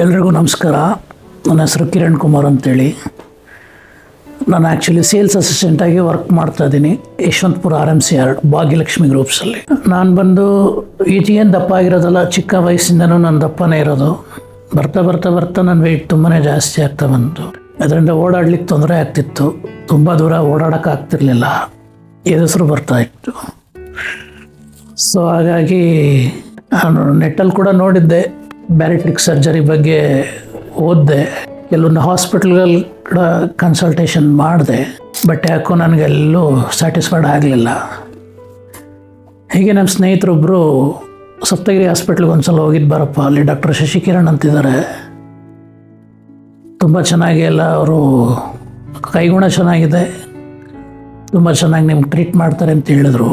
ಎಲ್ರಿಗೂ ನಮಸ್ಕಾರ. ನನ್ನ ಹೆಸರು ಕಿರಣ್ ಕುಮಾರ್ ಅಂತೇಳಿ. ನಾನು ಆ್ಯಕ್ಚುಲಿ ಸೇಲ್ಸ್ ಅಸಿಸ್ಟೆಂಟಾಗಿ ವರ್ಕ್ ಮಾಡ್ತಾಯಿದ್ದೀನಿ ಯಶವಂತಪುರ RMC2 ಭಾಗ್ಯಲಕ್ಷ್ಮಿ ಗ್ರೂಪ್ಸಲ್ಲಿ. ನಾನು ಬಂದು ಈಗೇನು ದಪ್ಪ ಆಗಿರೋದಲ್ಲ, ಚಿಕ್ಕ ವಯಸ್ಸಿಂದನೂ ನಾನು ದಪ್ಪನೇ ಇರೋದು. ಬರ್ತಾ ಬರ್ತಾ ಬರ್ತಾ ನನ್ನ ವೆಯ್ಟ್ ತುಂಬಾ ಜಾಸ್ತಿ ಆಗ್ತಾ ಬಂತು. ಅದರಿಂದ ಓಡಾಡ್ಲಿಕ್ಕೆ ತೊಂದರೆ ಆಗ್ತಿತ್ತು. ತುಂಬ ದೂರ ಓಡಾಡೋಕ್ಕಾಗ್ತಿರ್ಲಿಲ್ಲ, ಹೆಸರು ಬರ್ತಾಯಿತ್ತು. ಸೊ ಹಾಗಾಗಿ ನಾನು ನೆಟ್ಟಲ್ಲಿ ಕೂಡ ನೋಡಿದ್ದೆ, ಬ್ಯಾರಿಟ್ರಿಕ್ ಸರ್ಜರಿ ಬಗ್ಗೆ ಓದಿದೆ, ಕೆಲವೊಂದು ಹಾಸ್ಪಿಟಲ್ಗಳು ಕೂಡ ಕನ್ಸಲ್ಟೇಷನ್ ಮಾಡಿದೆ. ಬಟ್ ಯಾಕೋ ನನಗೆಲ್ಲೂ ಸ್ಯಾಟಿಸ್ಫೈಡ್ ಆಗಲಿಲ್ಲ. ಹೀಗೆ ನಮ್ಮ ಸ್ನೇಹಿತರೊಬ್ಬರು ಸಪ್ತಗಿರಿ ಹಾಸ್ಪಿಟ್ಲಿಗೆ ಒಂದು ಸಲ ಹೋಗಿದ್ದು ಬರಪ್ಪ, ಅಲ್ಲಿ ಡಾಕ್ಟರ್ ಶಶಿಕಿರಣ್ ಅಂತಿದ್ದಾರೆ, ತುಂಬ ಚೆನ್ನಾಗಿ ಎಲ್ಲ ಅವರು ಕೈಗುಣ ಚೆನ್ನಾಗಿದೆ, ತುಂಬ ಚೆನ್ನಾಗಿ ನಿಮ್ಗೆ ಟ್ರೀಟ್ ಮಾಡ್ತಾರೆ ಅಂತ ಹೇಳಿದ್ರು.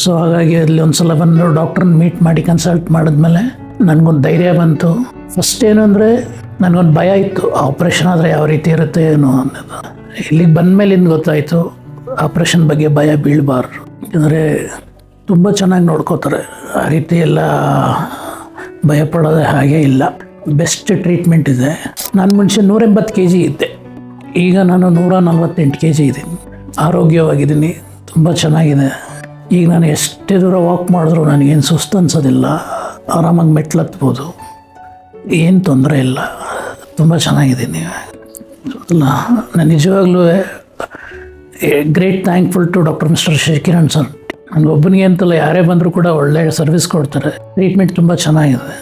ಸೊ ಹಾಗಾಗಿ ಅಲ್ಲಿ ಒಂದು ಸಲ ಬಂದು ಡಾಕ್ಟ್ರನ್ನ ಮೀಟ್ ಮಾಡಿ ಕನ್ಸಲ್ಟ್ ಮಾಡಿದ್ಮೇಲೆ ನನಗೊಂದು ಧೈರ್ಯ ಬಂತು. ಫಸ್ಟ್ ಏನು ಅಂದರೆ ನನಗೊಂದು ಭಯ ಇತ್ತು, ಆಪ್ರೇಷನ್ ಆದರೆ ಯಾವ ರೀತಿ ಇರುತ್ತೆ ಏನೋ ಅನ್ನೋದು. ಇಲ್ಲಿಗೆ ಬಂದಮೇಲಿಂದ ಗೊತ್ತಾಯಿತು ಆಪ್ರೇಷನ್ ಬಗ್ಗೆ ಭಯ ಬೀಳಬಾರ್ದು. ಯಾಕಂದರೆ ತುಂಬ ಚೆನ್ನಾಗಿ ನೋಡ್ಕೋತಾರೆ, ಆ ರೀತಿ ಎಲ್ಲ ಭಯಪಡೋದೇ ಹಾಗೇ ಇಲ್ಲ. ಬೆಸ್ಟ್ ಟ್ರೀಟ್ಮೆಂಟ್ ಇದೆ. ನಾನು ಮುಂಚೆ 180 kg ಇದ್ದೆ, ಈಗ ನಾನು 148 kg ಇದ್ದೀನಿ. ಆರೋಗ್ಯವಾಗಿದ್ದೀನಿ, ತುಂಬ ಚೆನ್ನಾಗಿದೆ. ಈಗ ನಾನು ಎಷ್ಟೇ ದೂರ ವಾಕ್ ಮಾಡಿದ್ರು ನನಗೇನು ಸುಸ್ತು ಅನ್ಸೋದಿಲ್ಲ, ಆರಾಮಾಗಿ ಮೆಟ್ಲು ಹತ್ಬೋದು, ಏನು ತೊಂದರೆ ಇಲ್ಲ, ತುಂಬ ಚೆನ್ನಾಗಿದ್ದೀನಿ. ನಾನು ನಿಜವಾಗ್ಲೂ great thankful to doctor mister Shashikiran sir. ನನಗೊಬ್ಬನಿಗೆ ಅಂತಲ್ಲ, ಯಾರೇ ಬಂದರೂ ಕೂಡ ಒಳ್ಳೆಯ ಸರ್ವಿಸ್ ಕೊಡ್ತಾರೆ, ಟ್ರೀಟ್ಮೆಂಟ್ ತುಂಬ ಚೆನ್ನಾಗಿದೆ.